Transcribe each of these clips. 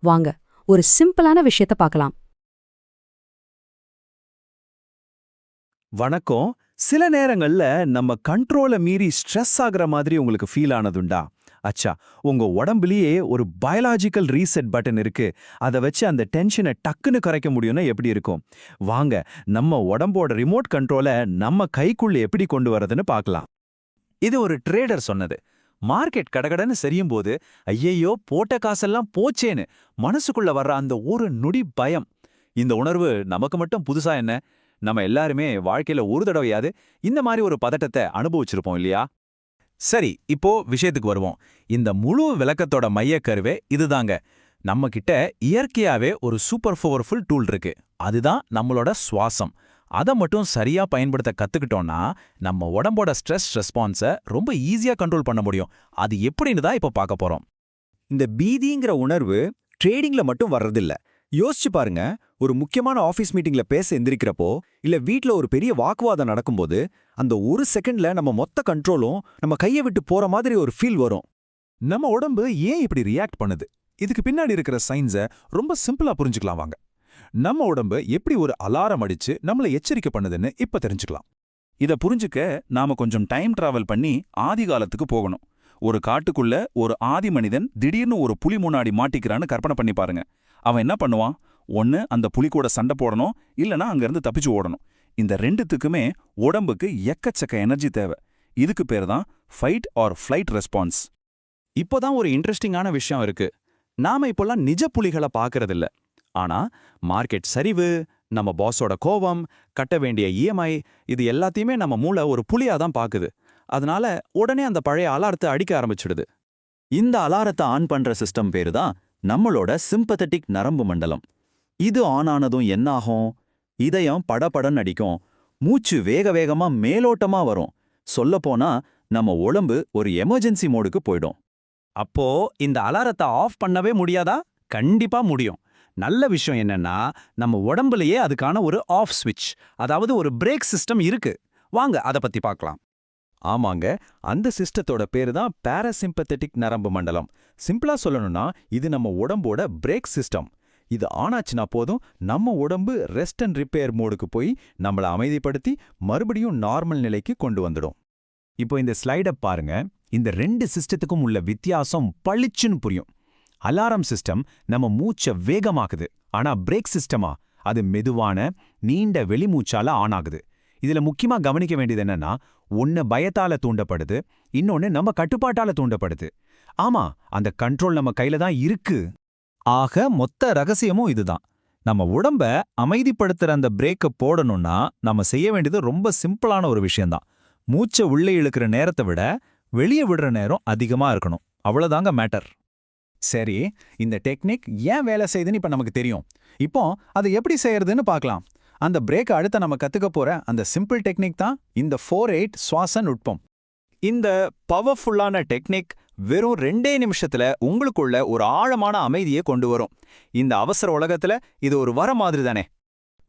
வாங்க ஒரு சிம்பிளான விஷயத்த பார்க்கலாம். வணக்கம். சில நேரங்கள்ல நம்ம கண்ட்ரோல மீறி ஸ்ட்ரெஸ் ஆகுற மாதிரி உங்களுக்கு ஃபீல் ஆனதுண்டா? அச்சா, உங்க உடம்புலயே ஒரு பயாலாஜிக்கல் ரீசெட் பட்டன் இருக்கு. அத வச்சு அந்த டென்ஷனை டக்குன்னு குறைக்க முடியும்னா எப்படி இருக்கும்? வாங்க, நம்ம உடம்போட ரிமோட் கண்ட்ரோல நம்ம கைக்குள்ள எப்படி கொண்டு வரதுன்னு பார்க்கலாம். இது ஒரு ட்ரேடர் சொன்னது. மார்க்கெட் கடகடன்னு சரியும் போது, ஐயையோ போட்ட காசெல்லாம் போச்சேன்னு மனசுக்குள்ள வர்ற அந்த ஒரு நொடி பயம். இந்த உணர்வு நமக்கு மட்டும் புதுசா என்ன? நம்ம எல்லாருமே வாழ்க்கையில ஒரு தடவையாவது இந்த மாதிரி ஒரு பதட்டத்தை அனுபவிச்சிருப்போம் இல்லையா? சரி, இப்போ விஷயத்துக்கு வருவோம். இந்த முழு விளக்கத்தோட மையக்கருவே இதுதாங்க. நம்ம கிட்ட இயற்கையாவே ஒரு சூப்பர் பவர்ஃபுல் டூல் இருக்கு. அதுதான் நம்மளோட சுவாசம். அதை மட்டும் சரியா பயன்படுத்த கத்துக்கிட்டோம்னா நம்ம உடம்போட ஸ்ட்ரெஸ் ரெஸ்பான்ஸை ரொம்ப ஈஸியா கண்ட்ரோல் பண்ண முடியும். அது எப்படின்னு தான் இப்போ பார்க்க போறோம். இந்த பீதிங்கிற உணர்வு ட்ரேடிங்ல மட்டும் வர்றதில்ல. யோசிச்சு பாருங்க, ஒரு முக்கியமான ஆஃபீஸ் மீட்டிங்ல பேச எந்திரிக்கிறப்போ, இல்ல வீட்ல ஒரு பெரிய வாக்குவாதம் நடக்கும்போது, அந்த ஒரு செகண்ட்ல நம்ம மொத்த கண்ட்ரோலும் நம்ம கையை விட்டு போற மாதிரி ஒரு ஃபீல் வரும். நம்ம உடம்பு ஏன் இப்படி ரியாக்ட் பண்ணுது? இதுக்கு பின்னாடி இருக்கிற சயின்ஸை ரொம்ப சிம்பிளா புரிஞ்சுக்கலாம் வாங்க. நம்ம உடம்பு எப்படி ஒரு அலாரம் அடிச்சு நம்மளை எச்சரிக்கை பண்ணுதுன்னு இப்ப தெரிஞ்சுக்கலாம். இத புரிஞ்சுக்க நாம கொஞ்சம் டைம் டிராவல் பண்ணி ஆதி காலத்துக்கு போகணும். ஒரு காட்டுக்குள்ள ஒரு ஆதி மனிதன் திடீர்னு ஒரு புலி முன்னாடி மாட்டிக்கிறான்னு கற்பனை பண்ணி பாருங்க. அவன் என்ன பண்ணுவான்? ஒன்னு அந்த புலி கூட சண்டை போடணும், இல்லனா அங்கிருந்து தப்பிச்சு ஓடணும். இந்த ரெண்டுத்துக்குமே உடம்புக்கு எக்கச்சக்க எனர்ஜி தேவை. இதுக்கு பேர் தான் ஃபைட் ஆர் ஃப்ளைட் ரெஸ்பான்ஸ். இப்போதான் ஒரு இன்ட்ரெஸ்டிங்கான விஷயம் இருக்கு. நாம இப்போல்லாம் நிஜ புலிகளை பார்க்கறதில்ல. ஆனா மார்க்கெட் சரிவு, நம்ம பாஸோட கோவம், கட்ட வேண்டிய இஎம்ஐ, இது எல்லாத்தையுமே நம்ம மூளை ஒரு புலியா தான் பாக்குது. அதனால உடனே அந்த பழைய அலாரத்தை அடிக்க ஆரம்பிச்சிடுது. இந்த அலாரத்தை ஆன் பண்ற சிஸ்டம் பேரு தான் நம்மளோட சிம்பத்தட்டிக் நரம்பு மண்டலம். இது ஆன் ஆனதும் என்ன ஆகும்? இதயம் படபடன்னு அடிக்கும், மூச்சு வேக வேகமா மேலோட்டமா வரும். சொல்லப்போனா நம்ம உடம்பு ஒரு எமர்ஜென்சி மோடுக்கு போயிடும். அப்போ இந்த அலாரத்தை ஆஃப் பண்ணவே முடியாதா? கண்டிப்பா முடியும். நல்ல விஷயம் என்னன்னா, நம்ம உடம்புலயே அதுக்கான ஒரு ஆஃப் ஸ்விட்ச், அதாவது ஒரு பிரேக் சிஸ்டம் இருக்கு. வாங்க அதை பத்தி பார்க்கலாம். ஆமாங்க, அந்த சிஸ்டத்தோட பேரு தான் பாராசிம்பத்தட்டிக் நரம்பு மண்டலம். சிம்பிளா சொல்லணும்னா இது நம்ம உடம்போட பிரேக் சிஸ்டம். இது ஆனாச்சுனா போதும், நம்ம உடம்பு ரெஸ்ட் அண்ட் ரிப்பேர் மோடுக்கு போய் நம்மள அமைதிப்படுத்தி மறுபடியும் நார்மல் நிலைக்கு கொண்டு வந்துடும். இப்போ இந்த ஸ்லைட பாருங்க. இந்த ரெண்டு சிஸ்டத்துக்கும் உள்ள வித்தியாசம் பளிச்சுன்னு புரியும். அலாரம் சிஸ்டம் நம்ம மூச்சை வேகமாக்குது. ஆனா பிரேக் சிஸ்டமா, அது மெதுவான நீண்ட வெளிமூச்சால ஆன் ஆகுது. இதுல முக்கியமா கவனிக்க வேண்டியது என்னன்னா, ஒன்னு பயத்தால தூண்டப்படுது, இன்னொன்னு நம்ம கட்டுப்பாட்டால தூண்டப்படுது. ஆமா, அந்த கண்ட்ரோல் நம்ம கையில தான் இருக்கு. ஆக மொத்த ரகசியமும் இதுதான். நம்ம உடம்ப அமைதிப்படுத்துற அந்த பிரேக்க போடணும்னா நம்ம செய்ய வேண்டியது ரொம்ப சிம்பிளான ஒரு விஷயம்தான். மூச்சை உள்ளே இழுக்கிற நேரத்தை விட வெளியே விடுற நேரம் அதிகமா இருக்கணும். அவ்வளவுதாங்க மேட்டர். சரி, இந்த டெக்னிக் ஏன் வேலை செய்யுதுன்னு இப்ப நமக்கு தெரியும். இப்போ அதை எப்படி செய்யறதுன்னு பார்க்கலாம். அந்த பிரேக் அடுத்த நம்ம கத்துக்க போற அந்த சிம்பிள் டெக்னிக் தான் இந்த 4-8 சுவாச நுட்பம். இந்த பவர்ஃபுல்லான டெக்னிக் வெறும் 2 நிமிஷத்துல உங்களுக்குள்ள ஒரு ஆழமான அமைதியை கொண்டு வரும். இந்த அவசர உலகத்துல இது ஒரு வர மாதிரி தானே.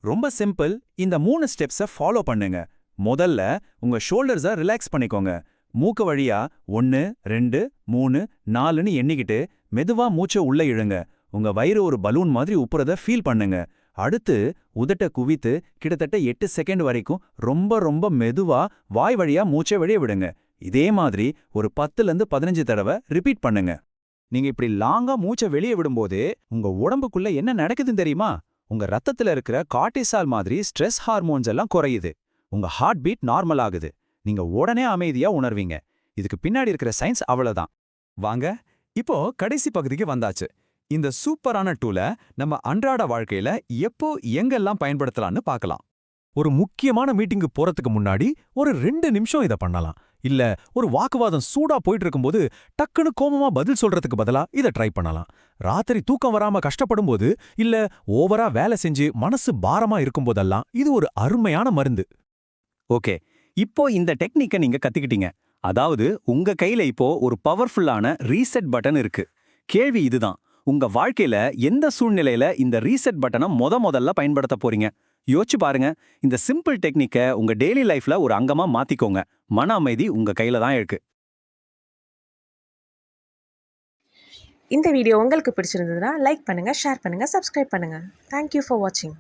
ரொம்ப சிம்பிள். இந்த 3 ஸ்டெப்ஸை ஃபாலோ பண்ணுங்க. முதல்ல உங்க ஷோல்டர்ஸை ரிலாக்ஸ் பண்ணிக்கோங்க. மூக்கு வழியா 1, 2, 3, 4ன்னு எண்ணிக்கிட்டு மெதுவா மூச்சை உள்ள இழுங்க. உங்க வயிறு ஒரு பலூன் மாதிரி உப்புறத ஃபீல் பண்ணுங்க. அடுத்து உதட்ட குவித்து கிட்டத்தட்ட 8 செகண்ட் வரைக்கும் ரொம்ப ரொம்ப மெதுவா வாய் வழியா மூச்சை வெளியே விடுங்க. இதே மாதிரி ஒரு 10-15 தடவை ரிப்பீட் பண்ணுங்க. நீங்க இப்படி லாங்கா மூச்சை வெளியே விடும்போது உங்க உடம்புக்குள்ள என்ன நடக்குதுன்னு தெரியுமா? உங்க ரத்தத்துல இருக்கிற கார்டிசால் மாதிரி ஸ்ட்ரெஸ் ஹார்மோன்ஸ் எல்லாம் குறையுது. உங்க ஹார்ட் பீட் நார்மல் ஆகுது. நீங்க உடனே அமைதியா உணர்வீங்க. இதுக்கு பின்னாடி இருக்கிற சயின்ஸ் அவ்வளவுதான். வாங்க, இப்போ கடைசி பகுதிக்கு வந்தாச்சு. இந்த சூப்பரான டூலை நம்ம அன்றாட வாழ்க்கையில எப்போ எங்கெல்லாம் பயன்படுத்தலாம்னு பார்க்கலாம். ஒரு முக்கியமான மீட்டிங்கு போறதுக்கு முன்னாடி ஒரு 2 நிமிஷம் இதை பண்ணலாம். இல்ல ஒரு வாக்குவாதம் சூடா போயிட்டு இருக்கும்போது டக்குன்னு கோபமா பதில் சொல்றதுக்கு பதிலா இதை ட்ரை பண்ணலாம். ராத்திரி தூக்கம் வராம கஷ்டப்படும் போது, இல்ல ஓவரா வேலை செஞ்சு மனசு பாரமா இருக்கும்போதெல்லாம் இது ஒரு அருமையான மருந்து. ஓகே, இப்போ இந்த டெக்னிக்கை நீங்க கத்துக்கிட்டீங்க. அதாவது உங்க கையில இப்போ ஒரு பவர்ஃபுல்லான ரீசெட் பட்டன் இருக்கு. கேள்வி இதுதான், உங்க வாழ்க்கையில எந்த சூழ்நிலையில இந்த ரீசெட் பட்டனை முதல்ல பயன்படுத்த போறீங்க? யோசிச்சு பாருங்க. இந்த சிம்பிள் டெக்னிக்கை உங்க டெய்லி லைஃப்ல ஒரு அங்கமா மாத்திக்கோங்க. மன அமைதி உங்க கையில தான் இருக்கு. இந்த வீடியோ உங்களுக்கு பிடிச்சிருந்ததுன்னா லைக் பண்ணுங்கள், ஷேர் பண்ணுங்கள், சப்ஸ்கிரைப் பண்ணுங்கள். தேங்க்யூ ஃபார் வாட்சிங்.